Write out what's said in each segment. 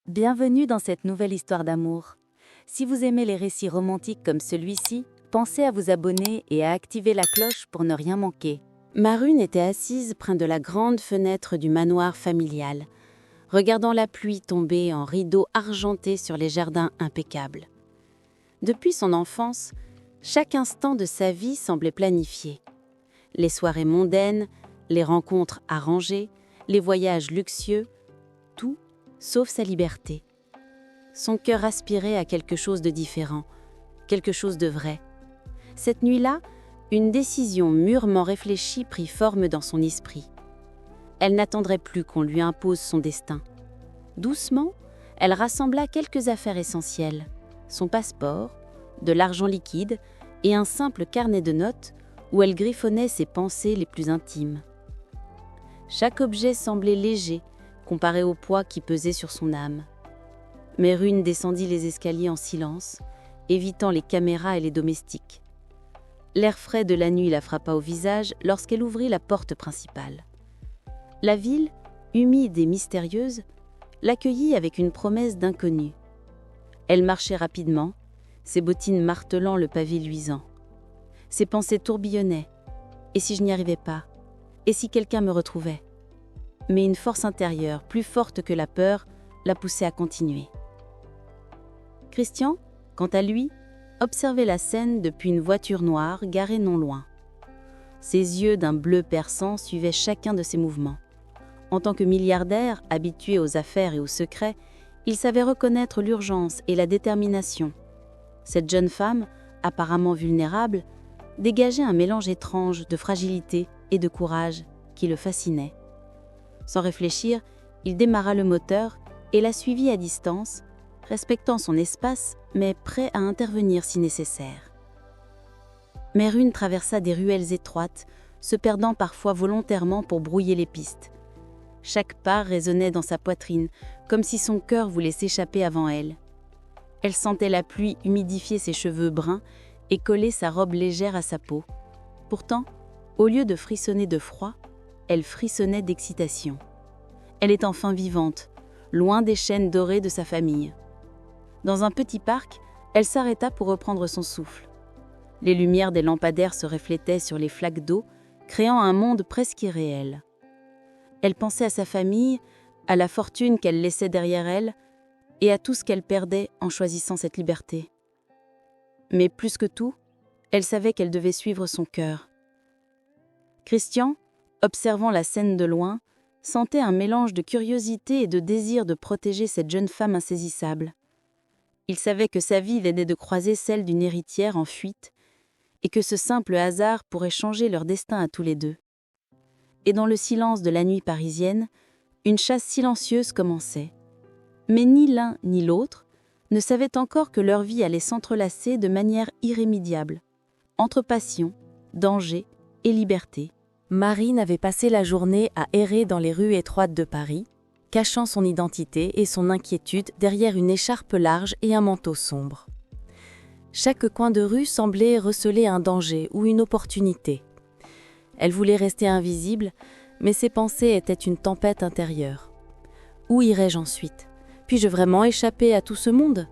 Bienvenue dans cette nouvelle histoire d'amour. Si vous aimez les récits romantiques comme celui-ci, pensez à vous abonner et à activer la cloche pour ne rien manquer. Marune était assise près de la grande fenêtre du manoir familial, regardant la pluie tomber en rideaux argentés sur les jardins impeccables. Depuis son enfance, chaque instant de sa vie semblait planifié. Les soirées mondaines, les rencontres arrangées, les voyages luxueux, tout sauf sa liberté. Son cœur aspirait à quelque chose de différent, quelque chose de vrai. Cette nuit-là, une décision mûrement réfléchie prit forme dans son esprit. Elle n'attendrait plus qu'on lui impose son destin. Doucement, elle rassembla quelques affaires essentielles, son passeport, de l'argent liquide et un simple carnet de notes où elle griffonnait ses pensées les plus intimes. Chaque objet semblait léger, comparé au poids qui pesait sur son âme. Marune descendit les escaliers en silence, évitant les caméras et les domestiques. L'air frais de la nuit la frappa au visage lorsqu'elle ouvrit la porte principale. La ville, humide et mystérieuse, l'accueillit avec une promesse d'inconnu. Elle marchait rapidement, ses bottines martelant le pavé luisant. Ses pensées tourbillonnaient. Et si je n'y arrivais pas? Et si quelqu'un me retrouvait? Mais une force intérieure, plus forte que la peur, la poussait à continuer. Christian, quant à lui, observait la scène depuis une voiture noire garée non loin. Ses yeux d'un bleu perçant suivaient chacun de ses mouvements. En tant que milliardaire, habitué aux affaires et aux secrets, il savait reconnaître l'urgence et la détermination. Cette jeune femme, apparemment vulnérable, dégageait un mélange étrange de fragilité et de courage qui le fascinait. Sans réfléchir, il démarra le moteur et la suivit à distance, respectant son espace, mais prêt à intervenir si nécessaire. Marune traversa des ruelles étroites, se perdant parfois volontairement pour brouiller les pistes. Chaque pas résonnait dans sa poitrine, comme si son cœur voulait s'échapper avant elle. Elle sentait la pluie humidifier ses cheveux bruns et coller sa robe légère à sa peau. Pourtant, au lieu de frissonner de froid, elle frissonnait d'excitation. Elle est enfin vivante, loin des chaînes dorées de sa famille. Dans un petit parc, elle s'arrêta pour reprendre son souffle. Les lumières des lampadaires se reflétaient sur les flaques d'eau, créant un monde presque irréel. Elle pensait à sa famille, à la fortune qu'elle laissait derrière elle, et à tout ce qu'elle perdait en choisissant cette liberté. Mais plus que tout, elle savait qu'elle devait suivre son cœur. Christian, observant la scène de loin, sentait un mélange de curiosité et de désir de protéger cette jeune femme insaisissable. Il savait que sa vie venait de croiser celle d'une héritière en fuite et que ce simple hasard pourrait changer leur destin à tous les deux. Et dans le silence de la nuit parisienne, une chasse silencieuse commençait. Mais ni l'un ni l'autre ne savaient encore que leur vie allait s'entrelacer de manière irrémédiable, entre passion, danger et liberté. Marine avait passé la journée à errer dans les rues étroites de Paris, cachant son identité et son inquiétude derrière une écharpe large et un manteau sombre. Chaque coin de rue semblait receler un danger ou une opportunité. Elle voulait rester invisible, mais ses pensées étaient une tempête intérieure. Où irais-je ensuite? Puis-je vraiment échapper à tout ce monde?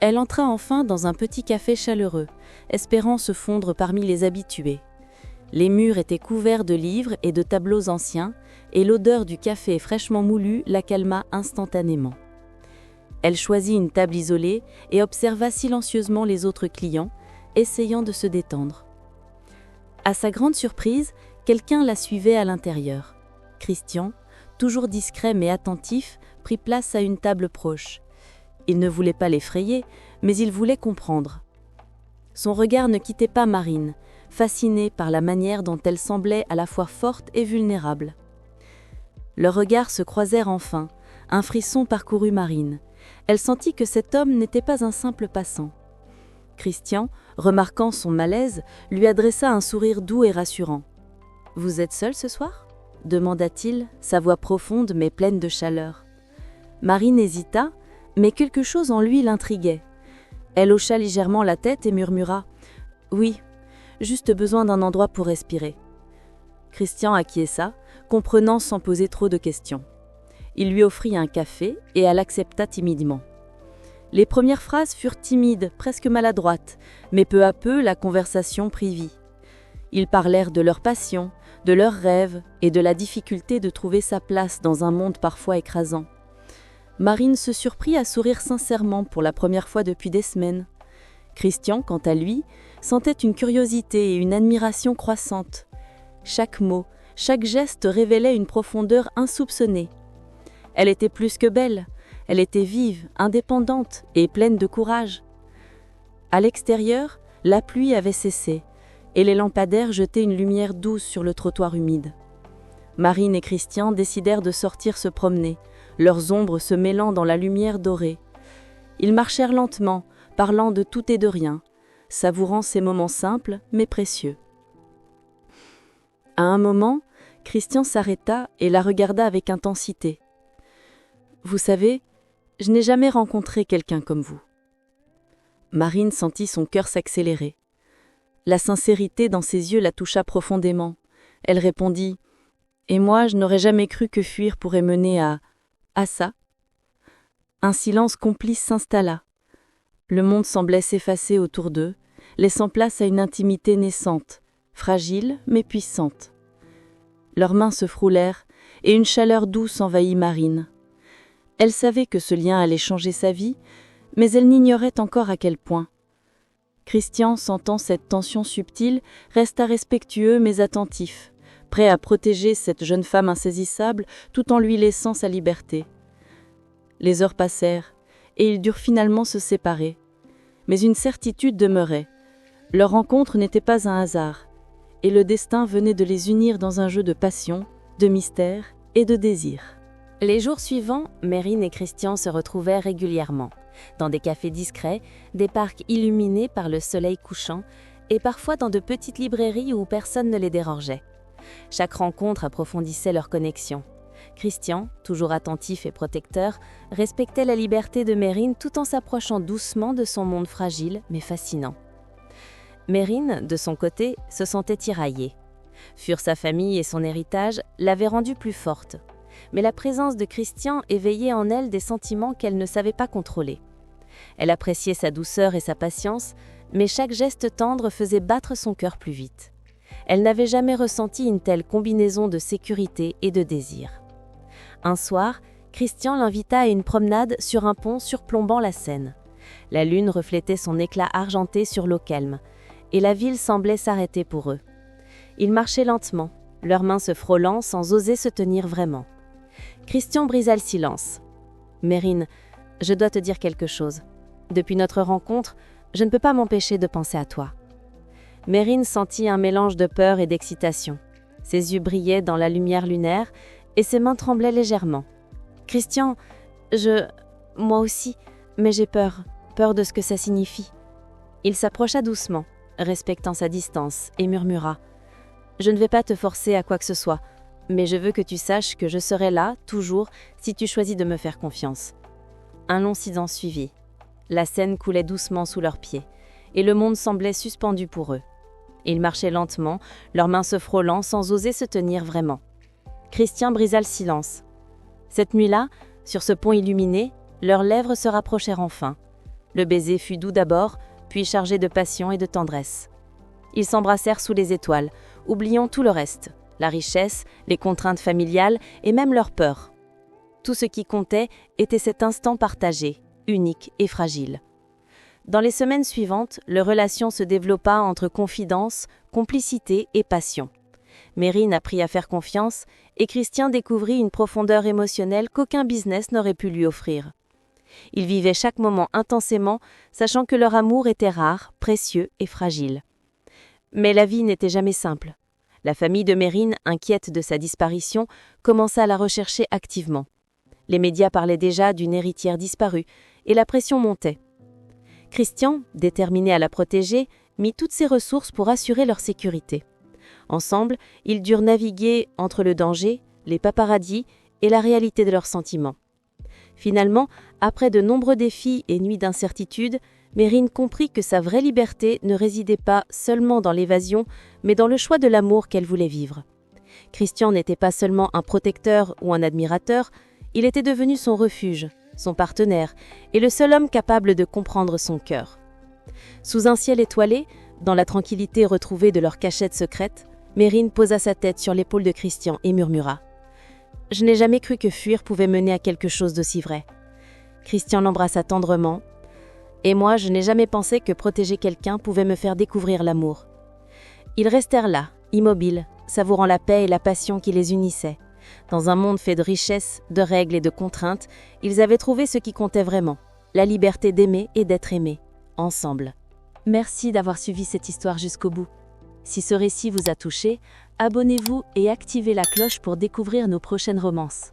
Elle entra enfin dans un petit café chaleureux, espérant se fondre parmi les habitués. Les murs étaient couverts de livres et de tableaux anciens, et l'odeur du café fraîchement moulu la calma instantanément. Elle choisit une table isolée et observa silencieusement les autres clients, essayant de se détendre. À sa grande surprise, quelqu'un la suivait à l'intérieur. Christian, toujours discret mais attentif, prit place à une table proche. Il ne voulait pas l'effrayer, mais il voulait comprendre. Son regard ne quittait pas Marine, fasciné par la manière dont elle semblait à la fois forte et vulnérable. Leurs regards se croisèrent enfin, un frisson parcourut Marine. Elle sentit que cet homme n'était pas un simple passant. Christian, remarquant son malaise, lui adressa un sourire doux et rassurant. « Vous êtes seule ce soir ?» demanda-t-il, sa voix profonde mais pleine de chaleur. Marine hésita, mais quelque chose en lui l'intriguait. Elle hocha légèrement la tête et murmura « Oui, juste besoin d'un endroit pour respirer. » Christian acquiesça, comprenant sans poser trop de questions. Il lui offrit un café et elle accepta timidement. Les premières phrases furent timides, presque maladroites, mais peu à peu la conversation prit vie. Ils parlèrent de leurs passions, de leurs rêves et de la difficulté de trouver sa place dans un monde parfois écrasant. Marine se surprit à sourire sincèrement pour la première fois depuis des semaines. Christian, quant à lui, sentait une curiosité et une admiration croissantes. Chaque mot, chaque geste révélait une profondeur insoupçonnée. Elle était plus que belle, elle était vive, indépendante et pleine de courage. À l'extérieur, la pluie avait cessé, et les lampadaires jetaient une lumière douce sur le trottoir humide. Marine et Christian décidèrent de sortir se promener, leurs ombres se mêlant dans la lumière dorée. Ils marchèrent lentement, parlant de tout et de rien, savourant ces moments simples mais précieux. À un moment, Christian s'arrêta et la regarda avec intensité. « Vous savez, je n'ai jamais rencontré quelqu'un comme vous. » Marine sentit son cœur s'accélérer. La sincérité dans ses yeux la toucha profondément. Elle répondit « Et moi, je n'aurais jamais cru que fuir pourrait mener à ça. » Un silence complice s'installa. Le monde semblait s'effacer autour d'eux, laissant place à une intimité naissante, fragile mais puissante. Leurs mains se frôlèrent et une chaleur douce envahit Marine. Elle savait que ce lien allait changer sa vie, mais elle n'ignorait encore à quel point. Christian, sentant cette tension subtile, resta respectueux mais attentif, prêt à protéger cette jeune femme insaisissable tout en lui laissant sa liberté. Les heures passèrent, et ils durent finalement se séparer. Mais une certitude demeurait. Leur rencontre n'était pas un hasard, et le destin venait de les unir dans un jeu de passion, de mystère et de désir. Les jours suivants, Marine et Christian se retrouvaient régulièrement, dans des cafés discrets, des parcs illuminés par le soleil couchant, et parfois dans de petites librairies où personne ne les dérangeait. Chaque rencontre approfondissait leur connexion. Christian, toujours attentif et protecteur, respectait la liberté de Marine tout en s'approchant doucement de son monde fragile mais fascinant. Marine, de son côté, se sentait tiraillée. Fuir sa famille et son héritage l'avaient rendue plus forte. Mais la présence de Christian éveillait en elle des sentiments qu'elle ne savait pas contrôler. Elle appréciait sa douceur et sa patience, mais chaque geste tendre faisait battre son cœur plus vite. Elle n'avait jamais ressenti une telle combinaison de sécurité et de désir. Un soir, Christian l'invita à une promenade sur un pont surplombant la Seine. La lune reflétait son éclat argenté sur l'eau calme, et la ville semblait s'arrêter pour eux. Ils marchaient lentement, leurs mains se frôlant sans oser se tenir vraiment. Christian brisa le silence. « Marine, je dois te dire quelque chose. Depuis notre rencontre, je ne peux pas m'empêcher de penser à toi. » Marine sentit un mélange de peur et d'excitation. Ses yeux brillaient dans la lumière lunaire et ses mains tremblaient légèrement. « Christian, moi aussi, mais j'ai peur de ce que ça signifie. » Il s'approcha doucement, respectant sa distance, et murmura « Je ne vais pas te forcer à quoi que ce soit, mais je veux que tu saches que je serai là, toujours, si tu choisis de me faire confiance. » Un long silence suivit. La Seine coulait doucement sous leurs pieds, et le monde semblait suspendu pour eux. Ils marchaient lentement, leurs mains se frôlant sans oser se tenir vraiment. Christian brisa le silence. Cette nuit-là, sur ce pont illuminé, leurs lèvres se rapprochèrent enfin. Le baiser fut doux d'abord, puis chargé de passion et de tendresse. Ils s'embrassèrent sous les étoiles, oubliant tout le reste, la richesse, les contraintes familiales et même leur peur. Tout ce qui comptait était cet instant partagé, unique et fragile. Dans les semaines suivantes, leur relation se développa entre confidence, complicité et passion. Marine apprit à faire confiance et Christian découvrit une profondeur émotionnelle qu'aucun business n'aurait pu lui offrir. Ils vivaient chaque moment intensément, sachant que leur amour était rare, précieux et fragile. Mais la vie n'était jamais simple. La famille de Marine, inquiète de sa disparition, commença à la rechercher activement. Les médias parlaient déjà d'une héritière disparue et la pression montait. Christian, déterminé à la protéger, mit toutes ses ressources pour assurer leur sécurité. Ensemble, ils durent naviguer entre le danger, les paparazzis et la réalité de leurs sentiments. Finalement, après de nombreux défis et nuits d'incertitude, Marine comprit que sa vraie liberté ne résidait pas seulement dans l'évasion, mais dans le choix de l'amour qu'elle voulait vivre. Christian n'était pas seulement un protecteur ou un admirateur, Il était devenu son refuge, son partenaire, et le seul homme capable de comprendre son cœur. Sous un ciel étoilé, dans la tranquillité retrouvée de leur cachette secrète, Mérine posa sa tête sur l'épaule de Christian et murmura « Je n'ai jamais cru que fuir pouvait mener à quelque chose d'aussi vrai. » Christian l'embrassa tendrement. « Et moi, je n'ai jamais pensé que protéger quelqu'un pouvait me faire découvrir l'amour. » Ils restèrent là, immobiles, savourant la paix et la passion qui les unissaient. Dans un monde fait de richesses, de règles et de contraintes, ils avaient trouvé ce qui comptait vraiment, la liberté d'aimer et d'être aimés, ensemble. Merci d'avoir suivi cette histoire jusqu'au bout. Si ce récit vous a touché, abonnez-vous et activez la cloche pour découvrir nos prochaines romances.